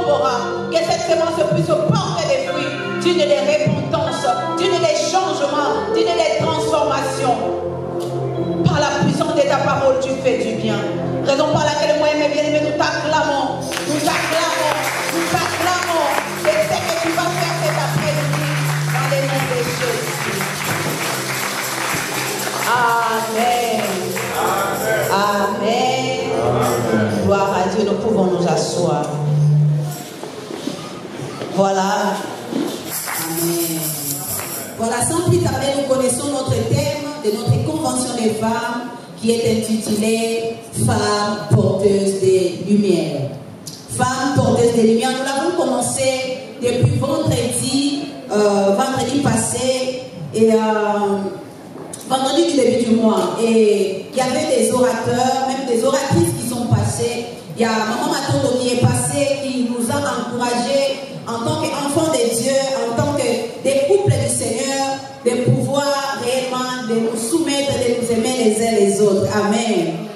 corporera, que cette semence puisse porter des fruits, d'une des répentances, d'une des changements, d'une des transformations. Par la puissance de ta parole, tu fais du bien. Raison par laquelle moi et mes bien-aimés, nous t'acclamons, nous t'acclamons, nous t'acclamons. Et c'est que tu vas faire cet après-midi dans les noms de Jésus. Amen. Amen. Amen. Gloire à Dieu, nous pouvons nous asseoir. Voilà. Amen. Voilà, sans plus tarder, nous connaissons notre thème de notre convention des femmes qui est intitulée Femmes porteuses de lumière. Femmes porteuses de lumière. Nous l'avons commencé depuis vendredi passé et vendredi du début du mois. Et il y avait des orateurs, même des oratrices qui sont passées. Il y a Maman Maton qui est passée, qui nous a encouragés en tant qu'enfants de Dieu, en tant que des couples du Seigneur, de pouvoir réellement de nous soumettre, de nous aimer les uns les autres. Amen.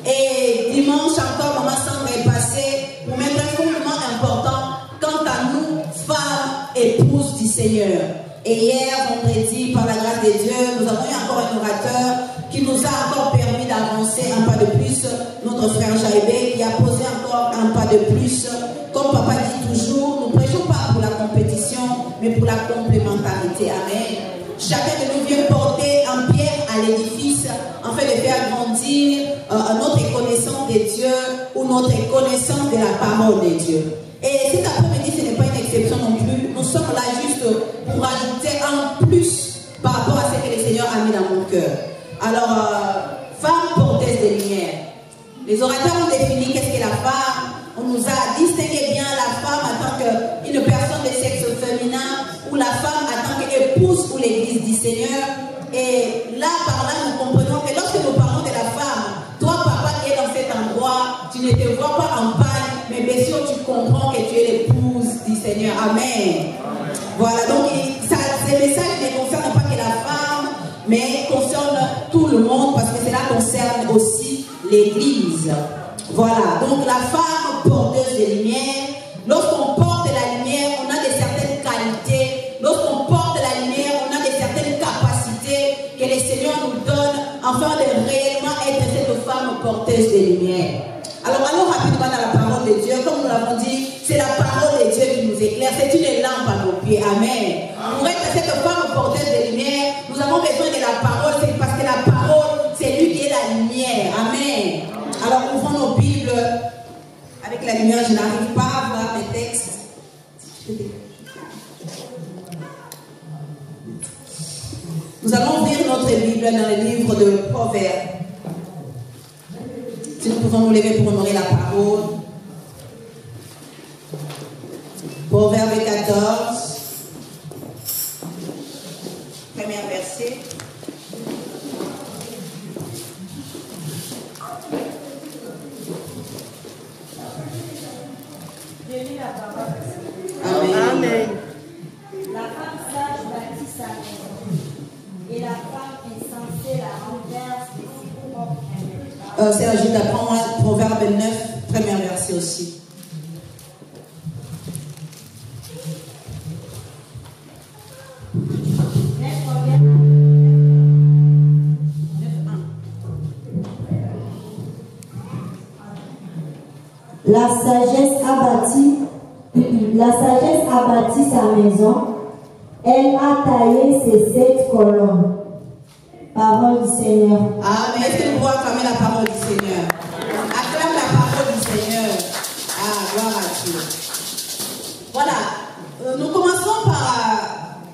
Et dimanche encore, Maman Sandra est passée pour mettre un fondement important quant à nous, femmes, épouses du Seigneur. Et hier, vendredi, par la grâce de Dieu, nous avons eu encore un orateur qui nous a encore permis d'avancer un pas de plus. Notre frère Jaïbé qui a posé encore un pas de plus. Comme papa dit toujours, nous ne prêchons pas pour la compétition, mais pour la complémentarité. Amen. Chacun de nous vient porter en pierre à l'édifice, afin de faire grandir notre connaissance de Dieu ou notre connaissance de la parole de Dieu. Et cet après-midi, ce n'est pas une exception non plus. Nous sommes là juste pour ajouter un plus par rapport à ce que le Seigneur a mis dans mon cœur. Alors, femme porteuse de lumière. Les orateurs ont défini qu'est-ce que la femme. On nous a distingué bien la femme en tant qu'une personne de sexe féminin ou la femme en tant qu'épouse pour l'église du Seigneur. Et là, par là, nous comprenons que lorsque nous parlons de la femme, toi, papa qui es dans cet endroit, tu ne te vois pas en paille, mais bien sûr, tu comprends que tu es l'épouse du Seigneur. Amen. Voilà, donc ces messages ne concernent pas que la femme, mais concernent tout le monde parce que cela concerne aussi l'église. Voilà, donc la femme porteuse de lumière, lorsqu'on porte la lumière, on a de certaines qualités. Lorsqu'on porte la lumière, on a de certaines capacités que le Seigneur nous donne afin de réellement être cette femme porteuse de lumière. Alors allons rapidement dans la parole de Dieu. Comme nous l'avons dit, c'est la parole de Dieu qui nous éclaire. C'est une lampe à nos pieds. Amen. Pour être cette femme porteuse de lumière, nous avons besoin de la parole. C'est parce que la parole, c'est lui qui est la lumière. Amen. Alors ouvrons nos Bibles. Avec la lumière, je n'arrive pas à voir les textes. Nous allons ouvrir notre Bible dans le livre de Proverbes. Si nous pouvons nous lever pour honorer la parole. Proverbe 14, premier verset. Amen. Amen. La femme sage bâtit sa maison, et la femme insensée la renverse de ses propres. C'est la Jude d'apprendre Proverbe 9, premier verset aussi. La sagesse a bâti sa maison, elle a taillé ses 7 colonnes. Parole du Seigneur. Amen. Est-ce que nous pouvons acclamer la parole du Seigneur? Acclame la parole du Seigneur. Ah, gloire à Dieu. Voilà. Nous commençons par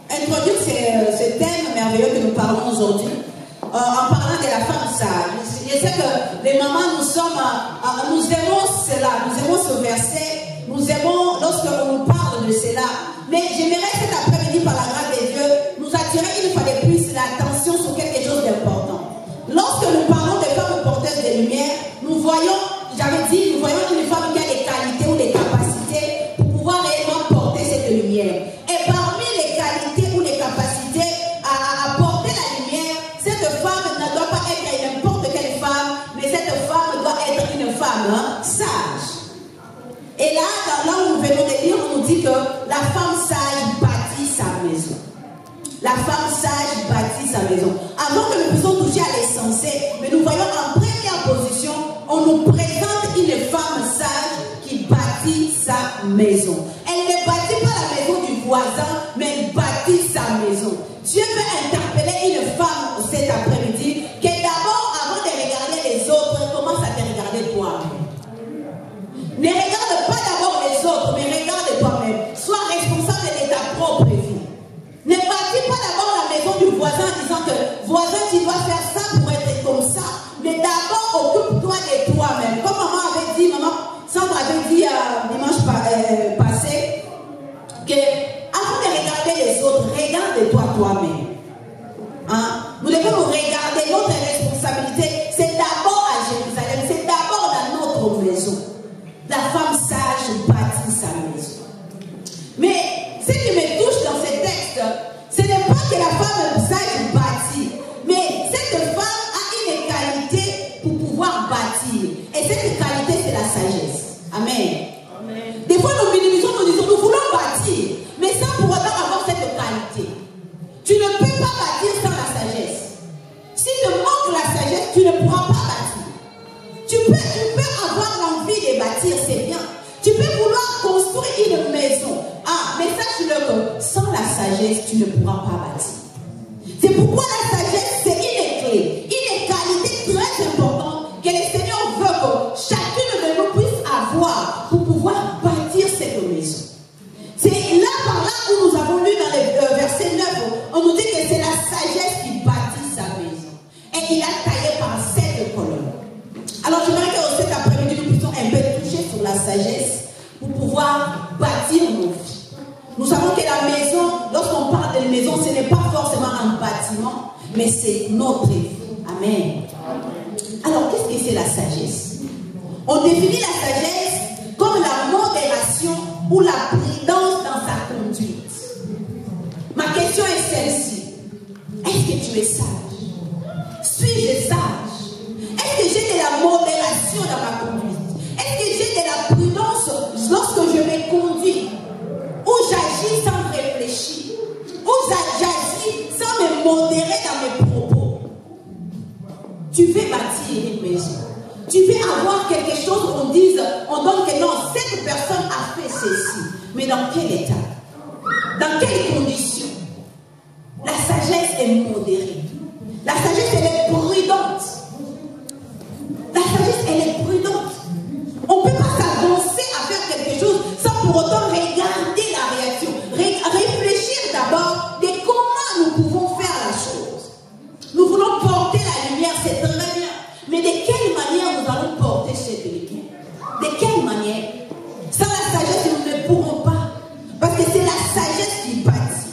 introduire ce thème merveilleux que nous parlons aujourd'hui, en parlant de la femme sage. Je sais que les mamans, nous aimons cela, nous aimons ce verset, nous aimons lorsqu'on nous parle de cela. Mais j'aimerais cet après-midi, par la grâce de Dieu, nous attirer une fois de plus l'attention sur quelque chose d'important. Lorsque nous parlons des femmes porteuses de lumière, nous voyons une femme qui a des qualités ou des capacités pour pouvoir réellement porter cette lumière. Et parmi les qualités ou les capacités à porter la lumière, cette femme ne doit pas être n'importe quelle femme, mais cette femme doit être une femme sage. Et là maison. Elle ne bâtit pas la maison du voisin, mais elle bâtit sa maison. Dieu veut interpeller une femme cet après-midi que d'abord, avant de regarder les autres, commence à te regarder toi-même. Ne regarde pas d'abord les autres, mais regarde toi-même. Sois responsable de ta propre vie. Ne bâtis pas d'abord la maison du voisin en disant que voisin, tu dois faire ça pour être comme ça. Mais d'abord, occupe-toi de toi-même. Comme maman avait dit, Sandra avait dit dimanche passé, que avant de regarder les autres, regarde-toi toi-même. Hein? Nous devons nous regarder. Notre responsabilité, c'est d'abord à Jérusalem, c'est d'abord dans notre maison. La femme sage bâtit sa maison. Mais ce qui me touche dans ce texte, ce n'est pas que la femme sage bâtit, mais cette femme a une qualité pour pouvoir bâtir. Et cette qualité, c'est la sagesse. Amen. Amen. Des fois, nous minimisons, nous disons, nous voulons bâtir, mais sans pour autant avoir cette qualité. Tu ne peux pas bâtir sans la sagesse. Si te manque la sagesse, tu ne pourras pas bâtir. Tu peux avoir l'envie de bâtir, c'est bien. Tu peux vouloir construire une maison. Ah, mais sache-le que sans la sagesse, tu ne pourras pas bâtir. C'est pourquoi la sagesse, c'est une clé, une qualité très importante que le Seigneur veut que chacune de nous puisse avoir pour pouvoir bâtir cette maison. C'est là par là où nous avons lu dans le verset 9, on nous dit que c'est la sagesse qui bâtit sa maison. Et il a taillé par 7 colonnes. Alors j'aimerais que cet après-midi nous puissions un peu toucher sur la sagesse pour pouvoir bâtir nos vies. Nous savons que la maison, lorsqu'on parle de maison, ce n'est pas forcément un bâtiment, mais c'est notre vie. Amen. Alors qu'est-ce que c'est la sagesse? On définit la sagesse comme la modération ou la prudence dans sa conduite. Ma question est celle-ci. Est-ce que tu es sage? Suis-je sage? Est-ce que j'ai de la modération dans ma conduite? Est-ce que j'ai de la prudence lorsque je me conduis? Ou j'agis sans réfléchir? Ou j'agis sans me modérer dans mes propos? Tu veux bâtir une maison. Tu veux avoir quelque chose où on dise, on donne que non, cette personne a fait ceci. Mais dans quel état? Dans quelles conditions? La sagesse est modérée. La sagesse, elle est prudente. La sagesse, elle est prudente. On ne peut pas s'avancer à faire quelque chose sans pour autant regarder la réaction. Réfléchir d'abord de comment nous pouvons faire la chose. Nous voulons porter la lumière, c'est très bien. Mais de quelle manière nous allons porter cette lumière? De quelle manière? Sans la sagesse, nous ne pourrons pas. Parce que c'est la sagesse qui bâtit.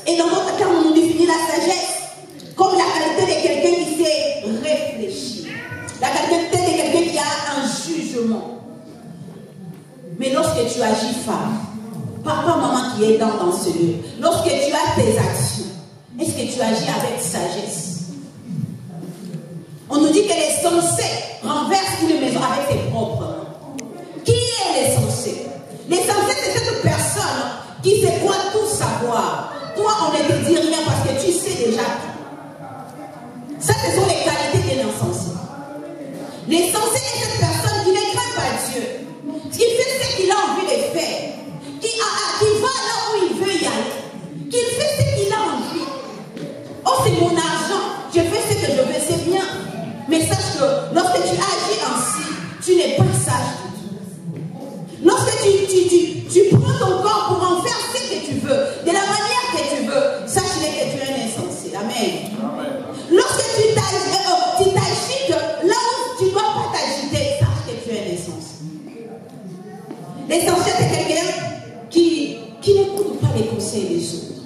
Et dans notre cas, on nous définit la sagesse comme la qualité de quelqu'un qui sait réfléchir. La qualité de quelqu'un qui a un jugement. Mais lorsque tu agis femme, papa, maman qui est dans ce lieu, lorsque tu as tes actions, est-ce que tu agis avec sagesse? On nous dit que les censés renversent une maison avec ses propres mains. Qui est les censés? Les censés, c'est cette personne qui se croit tout savoir. Toi, on ne te dit rien parce que tu sais déjà tout. Ça, ce sont les qualités de l'insensé. Les censés, c'est cette personne qui ne craint pas Dieu, qui fait ce qu'il a envie de faire, qui va là où il veut y aller, qui fait ce qu'il a envie. Oh, c'est mon argent, je fais ce que je veux, c'est bien. Mais sache que lorsque tu agis ainsi, tu n'es pas sage du tout. Lorsque tu prends ton corps pour en faire ce que tu veux, de la manière que tu veux, sache-le que tu es un insensé. Amen. Amen. Lorsque tu t'agites là où tu ne dois pas t'agiter, sache que tu es un insensé. L'insensé, c'est quelqu'un qui n'écoute pas les conseils des autres.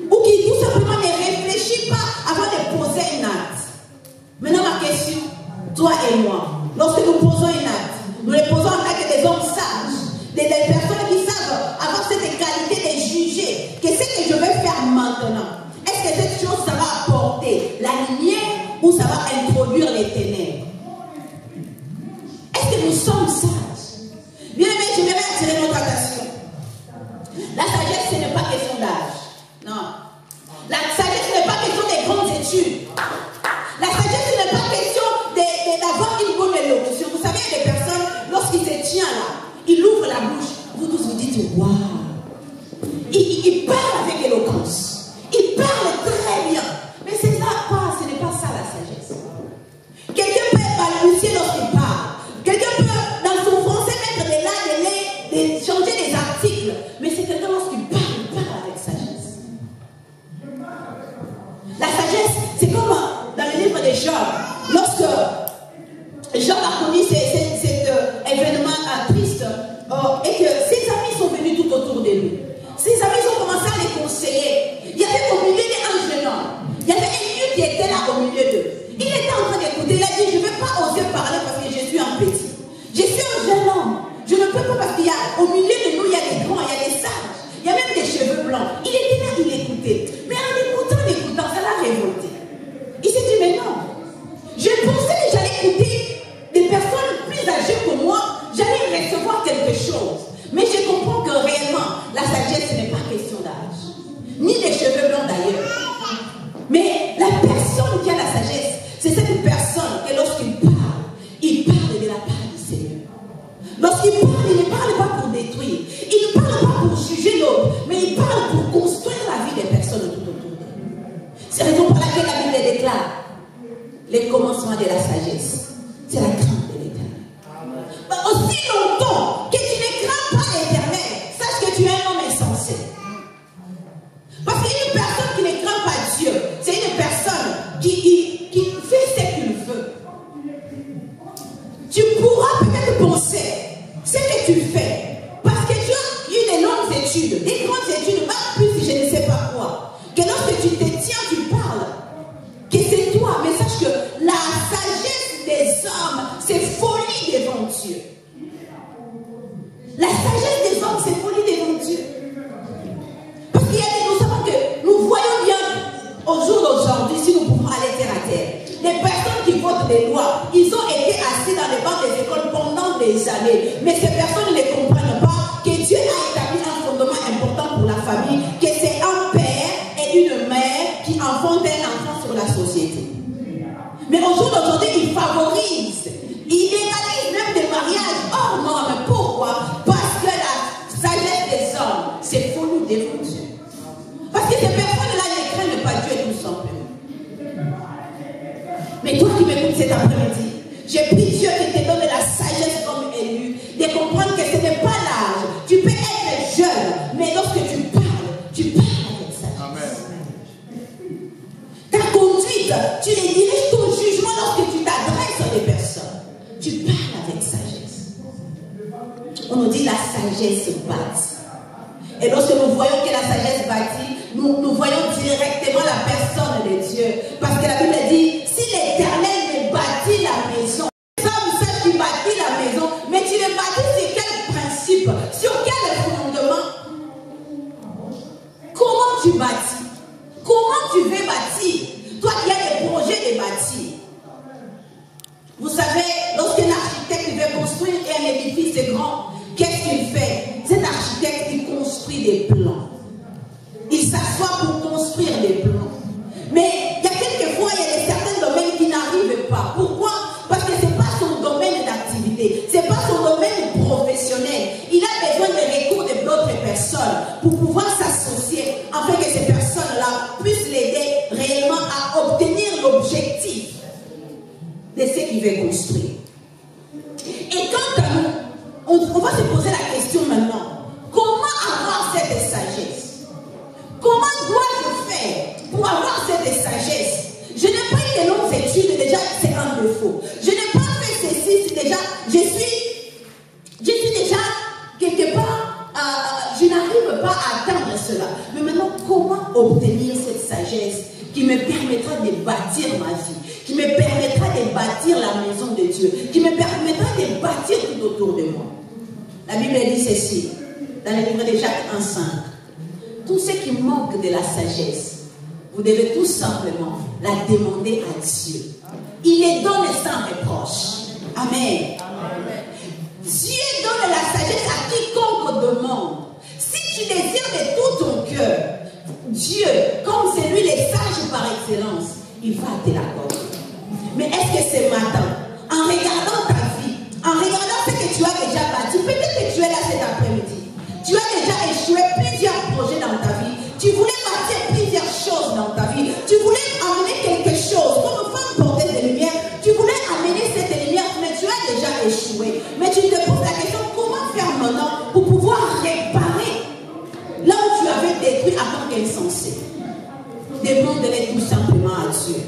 Ou qui tout simplement ne réfléchit pas avant de poser un acte. Maintenant, ma question, toi et moi, lorsque nous posons un acte, nous le posons en tant que des hommes sages, des personnes qui savent avoir cette qualité de juger que ce que je vais faire maintenant, est-ce que cette chose, ça va apporter la lumière ou ça va introduire les ténèbres? Est-ce que nous sommes sages? Bien aimé, je vais attirer notre attention. La sagesse, ce n'est pas question d'âge. bouche, vous tous vous dites, waouh. Il parle avec éloquence. Il parle très bien. Mais ce n'est pas ça la sagesse. Quelqu'un peut balbutier lorsqu'il parle. Quelqu'un peut, dans son français, mettre des là, changer des articles. Mais c'est quelqu'un lorsqu'il parle, il parle avec sagesse. La sagesse, c'est comme dans le livre de Job. Lorsque Job a connu cet événement triste, et que ses amis sont venus tout autour de lui. Ses amis ont commencé à les conseiller. Il y avait au milieu d'un jeune homme. Il y avait un vieux qui était là au milieu d'eux. Il était en train d'écouter. Il a dit, je ne vais pas oser parler parce que je suis un petit. Je suis un jeune homme. Je ne peux pas parce qu'il y a au milieu de nous, il y a des grands, il y a des sages. Il y a même des cheveux blancs. Il était là, il écoutait. Mais en écoutant, ça l'a révolté. Il s'est dit, mais non. Je pensais que j'allais écouter des personnes plus âgées que moi. J'allais recevoir quelque chose. Mais je comprends que réellement, la sagesse, ce n'est pas question d'âge. Ni des cheveux blancs d'ailleurs. Mais la personne qui a la sagesse, c'est cette personne que lorsqu'il parle de la part du Seigneur. Lorsqu'il parle, il ne parle pas pour détruire. Il ne parle pas pour juger l'autre. Mais il parle pour construire la vie des personnes tout autour de lui. C'est la raison pour laquelle la Bible déclare les commencements de la sagesse. C'est la crainte de l'Éternel. Aussi longtemps que tu ne crains pas l'Éternel, sache que tu es un homme insensé. Parce qu'une personne qui ne craint pas Dieu, c'est une personne qui fait ce qu'il veut. Tu pourras peut-être penser ce que tu fais, parce que tu as eu des longues études, des grandes études, même plus je ne sais pas quoi, que lorsque tu te tiens, tu parles, que c'est toi, mais sache que la sagesse des hommes, c'est folie devant Dieu. La sagesse des hommes, c'est folie devant Dieu. Parce qu'il y a des, nous savons que nous voyons bien au jour d'aujourd'hui, si nous pouvons aller terre à terre, les personnes qui votent des lois, ils ont été assis dans les bancs des écoles pendant des années. Mais ces personnes ne comprennent pas que Dieu a établi un fondement important pour la famille, que c'est un père et une mère qui enfantent un enfant sur la société. Mais au jour d'aujourd'hui, ils favorisent, ils légalisent même des mariages hors normes. Pourquoi? Parce que la sagesse des hommes, c'est folie devant Dieu. Parce que ces personnes-là ne craignent pas Dieu tout simplement. Mais toi qui m'écoutes cet après-midi, j'ai pris Dieu qui te donne la sagesse comme élu, de comprendre que ce n'est pas l'âge. Tu peux être jeune, mais lorsque tu parles avec sagesse. Ta conduite, tu les diriges ton jugement lorsque tu t'adresses à des personnes. Tu parles avec sagesse. On nous dit la sagesse bâtit. Et lorsque nous voyons que la sagesse bâtit, nous voyons directement la personne de Dieu. Parce que la Bible dit, si l'Éternel ne bâtit la maison, les hommes savent qu'il bâtit la maison, mais tu le bâtis sur quel principe? Sur quel fondement? Comment tu bâtis? Comment tu veux bâtir? Toi qui as des projets de bâtir. Vous savez, lorsqu'un architecte veut construire un édifice grand, qu'est-ce qu'il fait? Cet architecte, il construit des plans. Il s'assoit pour construire des plans. Mais il y a quelquefois, il y a certains domaines qui n'arrivent pas. Pourquoi? Parce que ce n'est pas son domaine d'activité. Ce n'est pas son domaine professionnel. Il a besoin de recours de d'autres personnes pour pouvoir s'associer afin que ces personnes-là puissent l'aider réellement à obtenir l'objectif de ce qu'il veut construire. Et quant à nous, on va se poser la question maintenant. Comment avoir cette sagesse? Comment dois-je faire pour avoir cette sagesse? Je n'ai pas eu de longues études, déjà c'est un défaut. Je n'ai pas fait ceci, déjà, je suis déjà quelque part, je n'arrive pas à atteindre cela. Mais maintenant, comment obtenir cette sagesse qui me permettra de bâtir ma vie, qui me permettra de bâtir la maison de Dieu, qui me permettra de bâtir tout autour de moi? La Bible dit ceci, dans le livre de Jacques 1,5. Tout ce qui manque de la sagesse, vous devez tout simplement la demander à Dieu. Il les donne sans reproche. Amen. Amen. Dieu donne la sagesse à quiconque demande. Si tu désires de tout ton cœur, Dieu, comme c'est lui le sage par excellence, il va te l'accorder. Mais est-ce que ce matin, en regardant ta vie, en regardant ce que tu as déjà bâti, peut-être que tu es là cet après-midi, après-midi. Tu as déjà échoué plusieurs projets dans ta vie. Tu voulais bâtir plusieurs choses dans ta vie. Tu voulais amener quelque chose. Comme femme porteuse de lumière, tu voulais amener cette lumière, mais tu as déjà échoué. Mais tu te poses la question, comment faire maintenant pour pouvoir réparer là où tu avais détruit avant qu'insensé. Demande-les tout simplement à Dieu.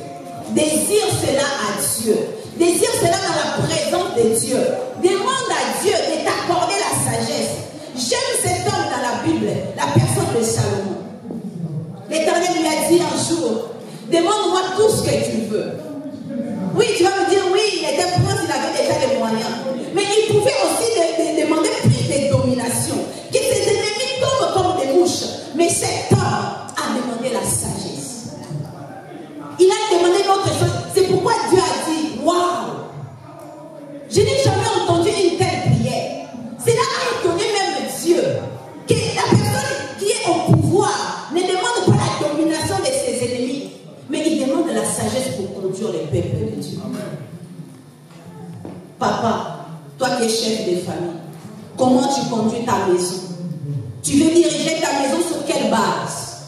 Désire cela à Dieu. Désire cela dans la présence de Dieu. Demande à Dieu de t'accorder la sagesse. J'aime cet homme dans la Bible, la personne de Salomon. L'Éternel lui a dit un jour, demande-moi tout ce que tu veux. Oui, tu vas me dire, oui, il était prince, il avait déjà les moyens. Mais il pouvait aussi demander plus de domination. Que ses ennemis tombent comme des mouches. Mais cet homme a demandé la sagesse. Il a demandé autre chose. C'est pourquoi Dieu a dit, waouh, je n'ai jamais entendu une telle prière. Cela a étonné même Dieu. Que la personne qui est au pouvoir ne demande pas la domination de ses ennemis, mais il demande la sagesse pour conduire le peuple de Dieu. Papa, toi qui es chef de famille, comment tu conduis ta maison? Tu veux diriger ta maison sur quelle base?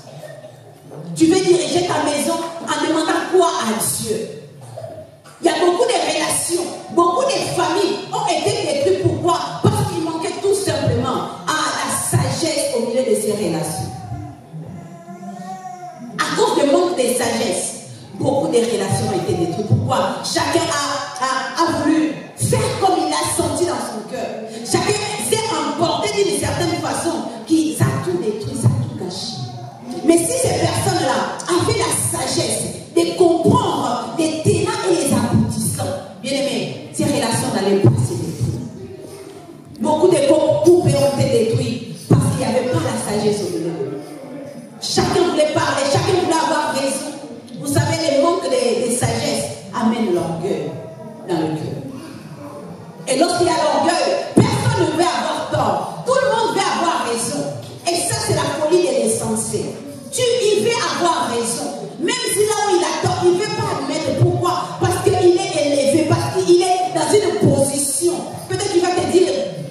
Tu veux diriger ta maison en demandant quoi à Dieu? Il y a beaucoup de relations, beaucoup de familles ont été détruites. Pourquoi? Parce qu'il manquait tout simplement à la sagesse au milieu de ces relations. À cause du manque de sagesse, beaucoup de relations ont été détruites. Pourquoi? Chacun a voulu faire comme il a senti dans son cœur. Chacun s'est emporté d'une certaine façon qui a tout détruit, ça a tout gâché. Mais si ces personnes-là avaient la sagesse de comprendre les tenants et les aboutissants, bien aimé, ces relations n'allaient pas se détruire. Beaucoup de couples ont été détruits parce qu'il n'y avait pas la sagesse au milieu d'eux. Chacun voulait parler, chacun voulait avoir raison. Vous savez, le manque de sagesse amène l'orgueil dans le cœur. Et lorsqu'il y a l'orgueil, personne ne veut avoir tort. Tout le monde veut avoir raison. Et ça, c'est la folie de l'insensé. Il veut avoir raison. Même si là où il a tort, il ne veut pas admettre. Pourquoi? Parce qu'il est élevé, parce qu'il est dans une position. Peut-être qu'il va te dire,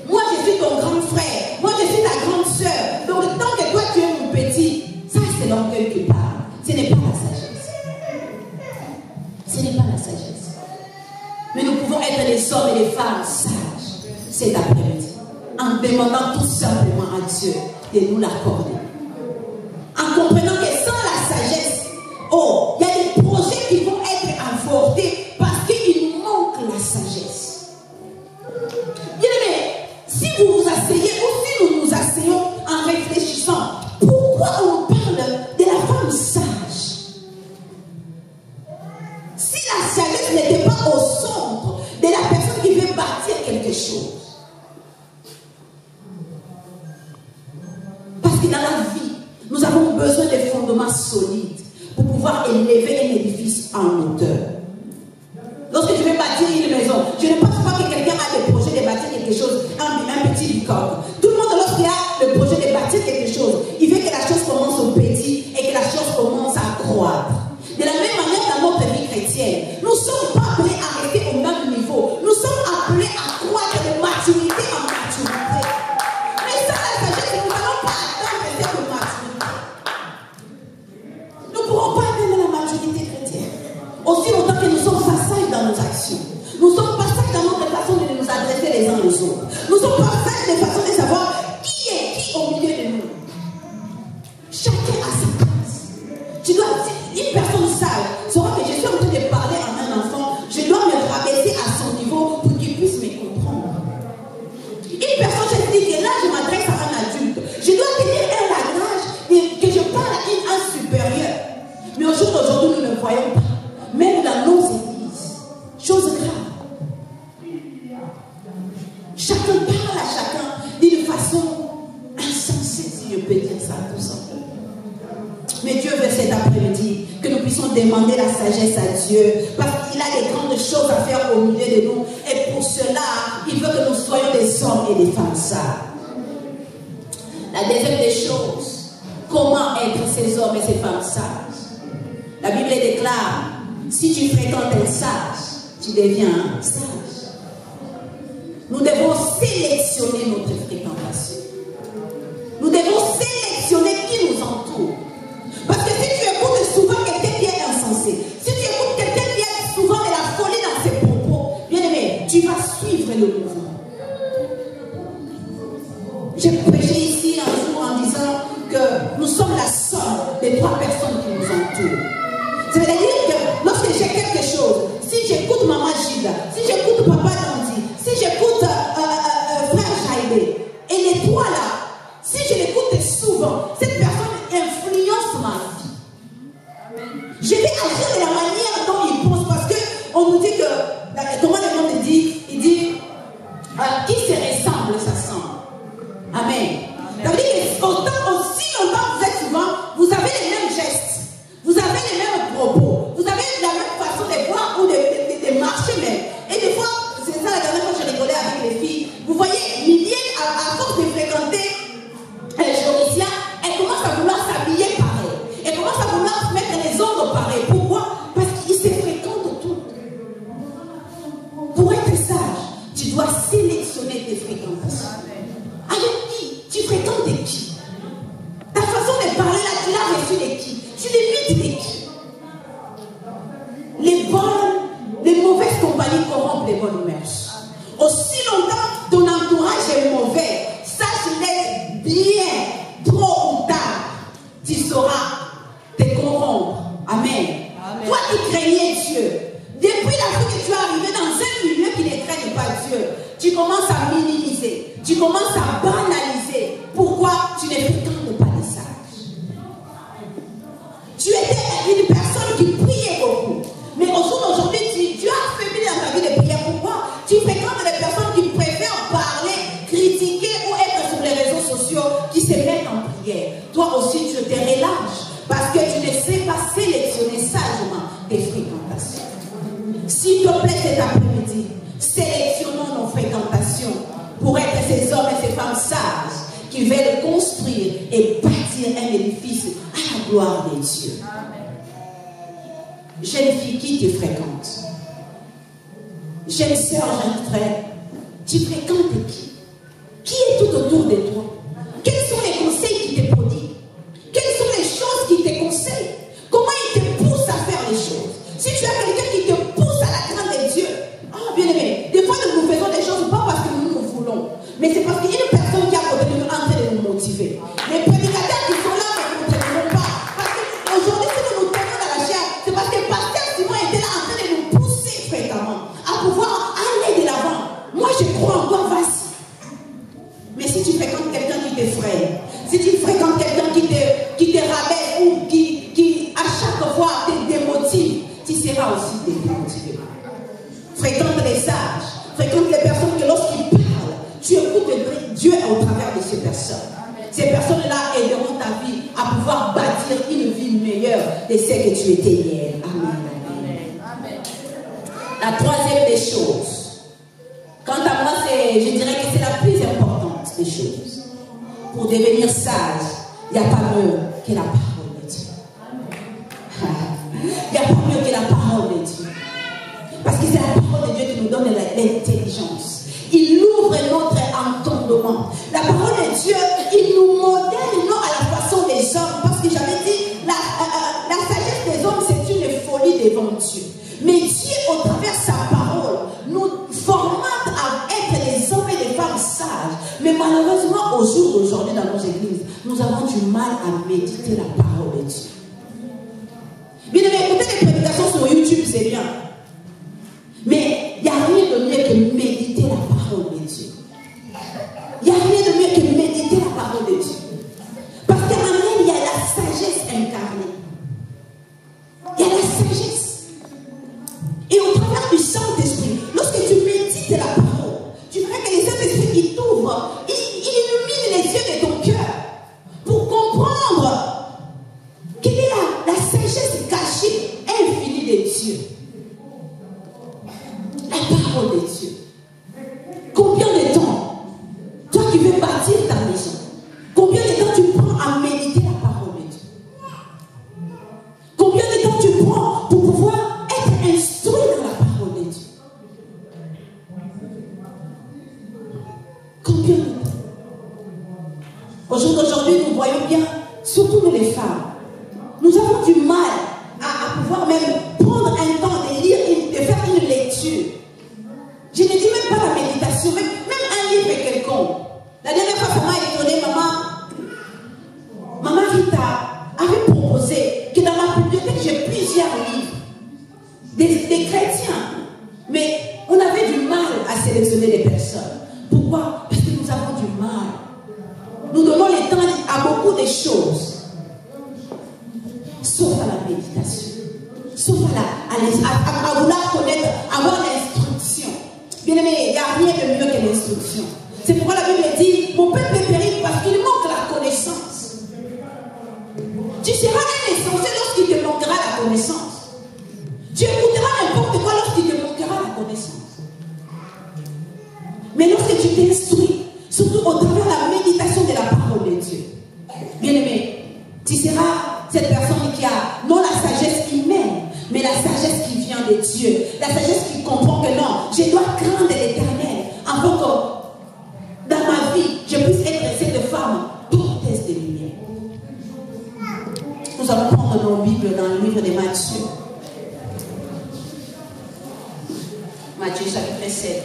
moi je suis ton grand frère, moi je suis ta grande soeur. Donc tant que toi tu es mon petit, ça c'est l'orgueil qui parle. Ce n'est pas la sagesse. Ce n'est pas la sagesse. Mais nous pouvons être les hommes et les femmes sages cet après-midi, en demandant tout simplement à Dieu de nous l'accorder. En comprenant que sans la sagesse, oh, il y a des projets qui vont être avortés parce qu'il manque la sagesse. Bien aimé, si vous vous asseyez ou si nous nous asseyons en réfléchissant, pourquoi on parle de la femme sage? Si la sagesse n'était pas au centre de la personne qui veut bâtir quelque chose. Parce que dans la vie, nous avons besoin de fondements solides pour pouvoir élever un édifice en hauteur. Lorsque je vais bâtir une maison, je ne pense pas que quelqu'un a le projet de bâtir quelque chose, un petit bicoque. Tout le monde, lorsqu'il a le projet de bâtir quelque chose, il veut que la chose commence au petit et que la chose commence à croître. De la même manière dans notre vie chrétienne, nous ne sommes pas appelés à rester au même niveau. Nous sommes appelés à croître de maturité en maturité. Mais sans la sagesse, nous n'allons pas atteindre cette maturité. Nous ne pourrons pas atteindre la maturité chrétienne. Aussi longtemps que nous sommes pas sages dans nos actions. Nous sommes pas sages dans notre façon de nous adresser les uns les autres. Nous sommes pas sages de façon de savoir qui est qui au milieu de nous. Chacun a sa place. Tu dois dire, une personne sage saura que je suis en train de parler à un enfant, je dois me rabaisser à son niveau pour qu'il puisse me comprendre. Une personne, je dis que là, je m'adresse à un adulte. Je dois tenir un langage que je parle à un supérieur. Mais au jour d'aujourd'hui, nous ne voyons pas. Même dans nos églises, chose grave. Chacun parle à chacun d'une façon insensée, si je peux dire ça tout simplement. Mais Dieu veut cet après-midi que nous puissions demander la sagesse à Dieu, parce qu'il a des grandes choses à faire au milieu de nous. Et pour cela, il veut que nous soyons des hommes et des femmes sages. La deuxième des choses, comment être ces hommes et ces femmes sages? La Bible déclare, si tu fréquentes un sage, tu deviens sage. Nous devons sélectionner notre fréquentation. J'ai prêché ici un jour en disant que nous sommes la somme des 3 personnes qui nous entourent. Ça veut dire que lorsque j'ai quelque chose, si j'écoute Maman Gilda, si j'écoute Papa Dandy, si j'écoute Frère Jaïdé, et les 3 là, si je l'écoute souvent, cette personne influence ma vie. Je vais agir de la manière dont il pense, parce qu'on nous dit que, comment le monde dit, il dit, qui se ressemble, ça semble. Amen. Ça veut dire que aussi longtemps vous êtes souvent, vous avez les mêmes gestes, vous avez les mêmes propos, vous avez la même façon de voir ou de marcher même. Et des fois, c'est ça la dernière fois que je rigolais avec les filles, vous voyez, Liliane, à force de fréquenter Joricia, elle commence à vouloir s'habiller pareil. Elle commence à vouloir mettre les ongles pareil. Pourquoi? Parce qu'ils se fréquentent tout. Pour être sage, tu dois sélectionner tes fréquentations. Avec qui? Tu fréquentes de qui? Ta façon de parler là, tu l'as reçu de qui? Tu l'imites de qui? Les mauvaises compagnies corrompent les bonnes mœurs. Aussi longtemps ton entourage est mauvais, sache-le bien, trop ou tard, tu sauras te corrompre. Amen. Amen. Toi qui craignais Dieu, depuis la fois que tu es arrivé dans un milieu qui ne craigne pas Dieu, tu commences à minimiser, tu commences à banaliser. Pourquoi? Tu ne fréquentes pas les sages. Tu étais une personne qui priait beaucoup, mais au jour d'aujourd'hui, tu as affaibli dans ta vie de prière. Pourquoi? Tu fréquentes des personnes qui préfèrent parler, critiquer ou être sur les réseaux sociaux, qui se mettent en prière. Toi aussi, tu te relâches parce que tu ne sais pas sélectionner sagement tes fréquentations. S'il te plaît cet après-midi, sélectionnons nos fréquentations pour être ces hommes et ces femmes sages qui veulent construire et bâtir un édifice à la gloire de Dieu. Jeune fille, qui te fréquente? Jeune soeur, jeune frère, tu fréquentes qui? Qui est tout autour de toi? Quels sont les conseils qui te prodiguent? Quelles sont les choses qui te conseillent? Comment ils te poussent à faire les choses? Si tu as quelqu'un qui te pousse à la crainte de Dieu, bien aimé, des fois nous faisons des choses pas parce que nous voulons, mais c'est parce qu'il y a une personne qui est à côté de nous en train de nous motiver. Les prédicateurs qui sont là ne nous contrôlent pas. Parce qu'aujourd'hui, si nous nous tombons dans la chair, c'est parce que Pasteur Simon était là en train de nous pousser fréquemment à pouvoir aller de l'avant. Moi, je crois encore, vas-y. Mais si tu fréquentes quelqu'un qui t'effraie, si tu fréquentes quelqu'un qui te rabaisse ou qui à chaque fois te démotive, tu seras aussi démotivé. Fréquente les sages, fréquente les personnes que lorsqu'ils parlent, tu écoutes Dieu au travers de ces personnes. Ces personnes-là aideront ta vie à pouvoir bâtir une vie meilleure de celle que tu étais hier. Amen. Amen. La troisième des choses, quant à moi, je dirais que c'est la plus importante des choses. Pour devenir sage, il n'y a pas mieux que la parole de Dieu. Il n'y a pas mieux que la parole de Dieu. Parce que c'est la parole de Dieu qui nous donne l'intelligence. Il ouvre notre entendement. La parole de Dieu, il nous modèle non à la façon des hommes. Parce que j'avais dit, la sagesse des hommes, c'est une folie devant Dieu. Mais Dieu, au travers de sa parole, nous formate à être des hommes et des femmes sages. Mais malheureusement, au jour d'aujourd'hui, dans nos églises, nous avons du mal à méditer la parole de Dieu. Bien aimé, écouter les prédications sur YouTube, c'est bien. Mais il n'y a rien de mieux que méditer la parole de Dieu. Il n'y a rien de mieux que méditer la parole de Dieu. Parce qu'en elle, il y a la sagesse incarnée. Il y a la sagesse. Et au travers du Saint-Esprit, lorsque tu médites la parole, tu verras que le Saint-Esprit qui t'ouvre, il illumine les yeux de ton cœur pour comprendre quelle est la sagesse cachée, infinie de Dieu. La parole de Dieu. Combien de temps, toi qui veux bâtir ta maison, combien de temps tu prends à méditer la parole de Dieu? Combien de temps tu prends pour pouvoir être instruit dans la parole de Dieu? Combien de temps? Aujourd'hui, nous voyons bien, surtout nous les femmes, nous avons du mal à pouvoir même prendre un temps de lire, de faire une lecture. Je ne dis même pas la méditation, même un livre quelconque. La dernière fois, ça m'a Nous donnons le temps à beaucoup de choses. Sauf à la méditation. Sauf à vouloir connaître, avoir l'instruction. Bien aimé, il n'y a rien de mieux que l'instruction. C'est pourquoi la Bible dit, mon peuple périt parce qu'il manque la connaissance. Tu seras un insensé lorsqu'il te manquera la connaissance. Tu écouteras n'importe quoi lorsqu'il te manquera la connaissance. Mais lorsque tu t'instruis, surtout au travers de la méditation de la parole de Dieu, bien aimé, tu seras cette personne qui a non la sagesse humaine, mais la sagesse qui vient de Dieu. La sagesse qui comprend que non, je dois craindre l'Éternel afin que dans ma vie, je puisse être cette femme porteuse de lumière. Nous allons prendre nos Bibles dans le livre de Matthieu. Matthieu chapitre 7.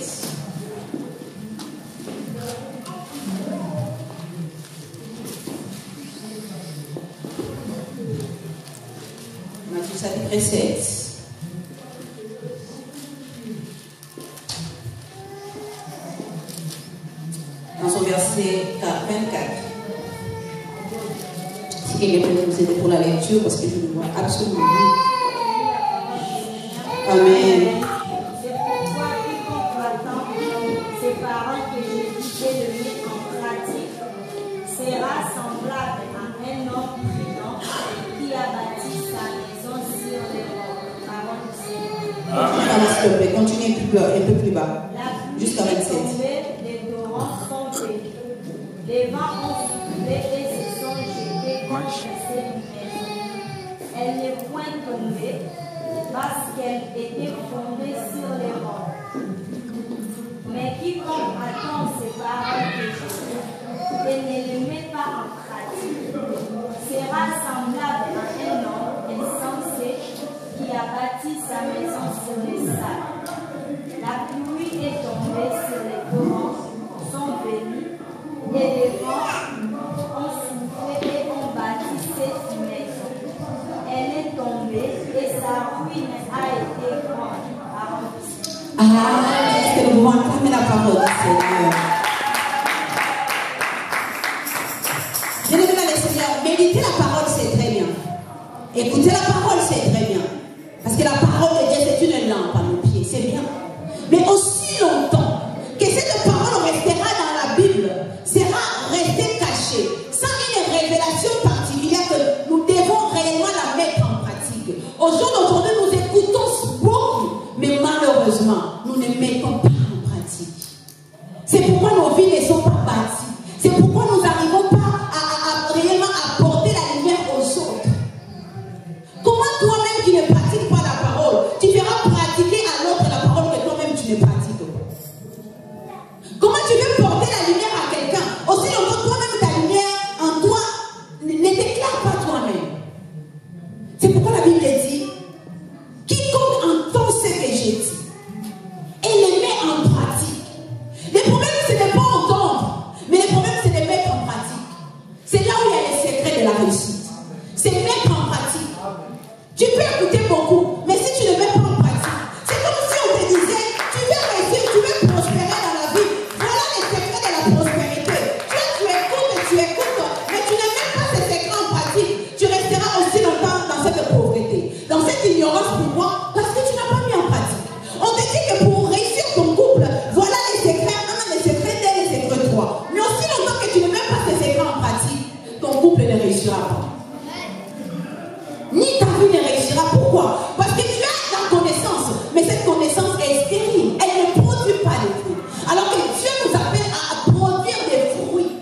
Matthieu chapitre 7. Dans son verset 24. Si quelqu'un peut nous aider pour la lecture, parce que je ne vois absolument rien. Amen. C'est pourquoi quiconque attend ces paroles que j'ai dit de mettre en pratique sera semblable à un homme prudent qui a bâti sa maison sur les rocs. Parole du Seigneur. S'il te plaît, continue un peu plus bas. Jusqu'à 27. Les torrents sont venus. Les vents ont soufflé et se sont jetés contre cette maison. Elle n'est point tombée parce qu'elle était fondée sur les rocs. Mais quiconque attend ces paroles de Jésus et ne les met pas en pratique sera semblable à un homme insensé qui a bâti sa maison sur les sables. La pluie est tombée sur les torrents, sont venus, et les vents ont soufflé et ont bâti cette maison. Elle est tombée et sa ruine a été grande. Est-ce que nous pouvons acclamer la parole du Seigneur? Bien-aimés dans le Seigneur, méditer la parole, c'est très bien. Écouter la parole, c'est très bien. Parce que la parole de Dieu, c'est une lampe à nos pieds, c'est bien. Mais aussi longtemps que cette parole restera dans la Bible, sera restée cachée, sans une révélation particulière que nous devons réellement la mettre en pratique. Au jour d'aujourd'hui, nous écoutons beaucoup, mais malheureusement, nous ne mettons pas en pratique. C'est pourquoi nos vies ne sont pas bâties. C'est pourquoi nous n'arrivons pas à réellement apporter la lumière aux autres. Comment toi-même qui ne pratiques pas la parole, tu feras pratiquer à l'autre la parole que toi-même tu ne pratiques pas? Comment tu veux porter la lumière à quelqu'un aussi longtemps que toi-même ta lumière en toi ne t'éclaire pas toi-même? C'est pourquoi la Bible dit, quiconque entend ce que j'ai dit et le met en pratique. Le problème, ce n'est pas entendre, mais le problème, c'est de mettre en pratique. C'est là où il y a le secret de la réussite. C'est mettre en pratique. Tu peux écouter beaucoup, mais si tu ne mets pas en pratique, c'est comme si on te disait, tu veux réussir, tu veux prospérer dans la vie. Voilà les secrets de la prospérité. Tu écoutes, mais tu ne mets pas ces secrets en pratique. Tu resteras aussi longtemps dans cette pauvreté, dans cette ignorance pour moi, parce que tu n'as pas mis en pratique. On te dit que pour réussir ton couple, voilà les secrets 1, les secrets 2, les secrets 3. Mais aussi longtemps que tu ne mets pas ces secrets en pratique, ton couple ne réussira pas. Ni ta vie ne réussira. Pourquoi? Parce que tu as la connaissance, mais cette connaissance est stérile. Elle ne produit pas de fruits. Alors que Dieu nous appelle à produire des fruits.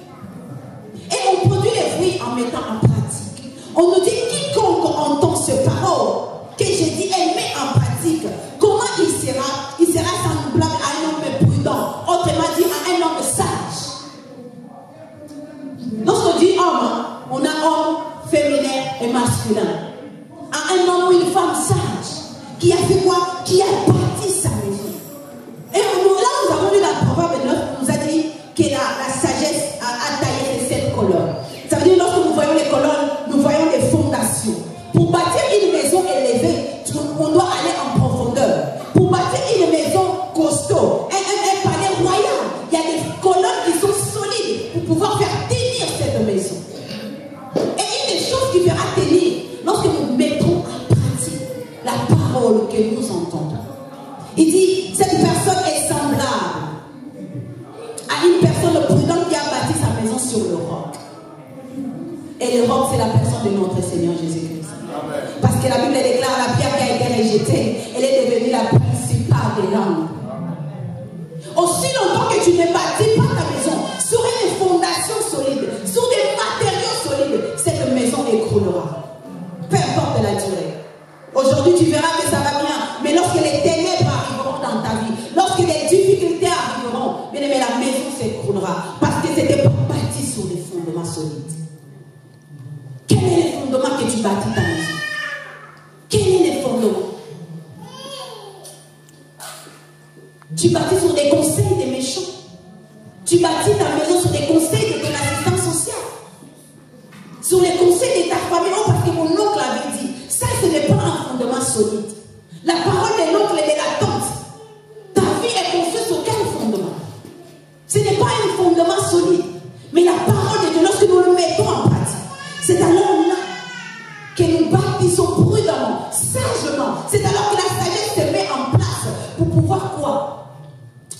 Et on produit les fruits en mettant en pratique. On nous dit quiconque entend ce parole que j'ai dit et met en pratique, comment il sera? Il sera semblable à un homme prudent. Autrement dit, à un homme sage. Lorsqu'on dit homme, on a homme féminin et masculin. À un homme ou une femme sage qui a fait quoi? Qui a bâti sa maison. Et là, nous avons lu la Proverbe 9, nous a dit que la sagesse a taillé les 7 colonnes. Ça veut dire, lorsque nous voyons les colonnes, nous voyons les fondations. Pour bâtir une maison élevée, on doit aller en profondeur. Pour bâtir une maison costaud, un palais royal, il y a des colonnes qui sont solides pour pouvoir faire roc. Et le roc, c'est la personne de notre Seigneur Jésus-Christ. Parce que la Bible déclare la pierre qui a été rejetée, elle est devenue la principale des langues. Aussi longtemps que tu ne bâtis pas ta maison sur une fondation solide, sur des matériaux solides, cette maison écroulera. Peu importe la durée. Aujourd'hui, tu verras que ça va bien, mais lorsque les ténèbres arriveront dans ta vie, lorsque les difficultés arriveront, bien aimé, la maison s'écroulera. Parce que ce n'était pas bâti sur des fondements solides. Quel est le fondement que tu bâtis ta maison? Quel est le fondement? Tu bâtis sur des conseils des méchants. Tu bâtis ta maison sur des conseils de ton assistance sociale. Sur les conseils de ta famille. Oh, parce que mon oncle avait dit. Ça, ce n'est pas un fondement solide. La parole de l'oncle et de la tante. Ta vie est construite sur quel fondement? Ce n'est pas un fondement solide. Mais la parole de Dieu, lorsque nous le mettons en pratique, c'est alors là que nous bâtissons prudemment, sagement. C'est alors que la sagesse se met en place pour pouvoir quoi?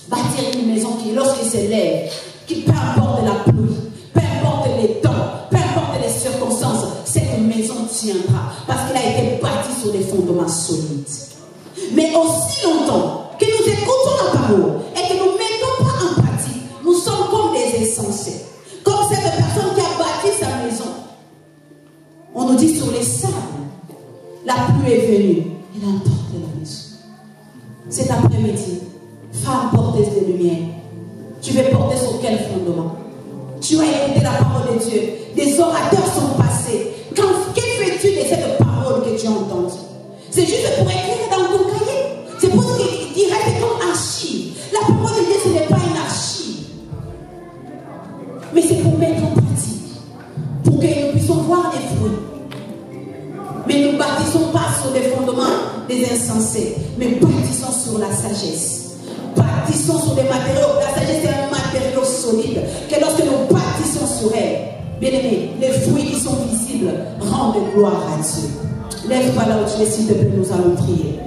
Bâtir une maison qui, lorsqu'il se lève, qui peu importe la pluie, peu importe les temps, peu importe les circonstances, cette maison tiendra parce qu'elle a été bâtie sur des fondements solides. Mais aussi longtemps que nous écoutons la parole et que nous ne mettons pas en pratique, nous sommes comme des insensés. Comme cette personne qui a bâti sa maison. On nous dit sur les sables, la pluie est venue, elle a emporté la maison. Cet après-midi, femme porteuse de lumière, tu veux porter sur quel fondement? Tu as écouté la parole de Dieu. Des orateurs sont passés. Que fais-tu de cette parole que tu as entendue? C'est juste pour écrire dans ton cahier. C'est pour ce qu'il reste comme archive. La parole de Dieu, ce n'est pas une archive. Mais c'est pour mettre en pratique. Pour que nous puissions voir des fruits. Mais nous ne bâtissons pas sur des fondements des insensés. Mais bâtissons sur la sagesse. Bâtissons sur des matériaux. La sagesse est un matériau solide. Que lorsque nous bâtissons sur elle, bien aimé, les fruits qui sont visibles rendent gloire à Dieu. Lève-toi là où tu es, s'il te plaît, nous allons prier.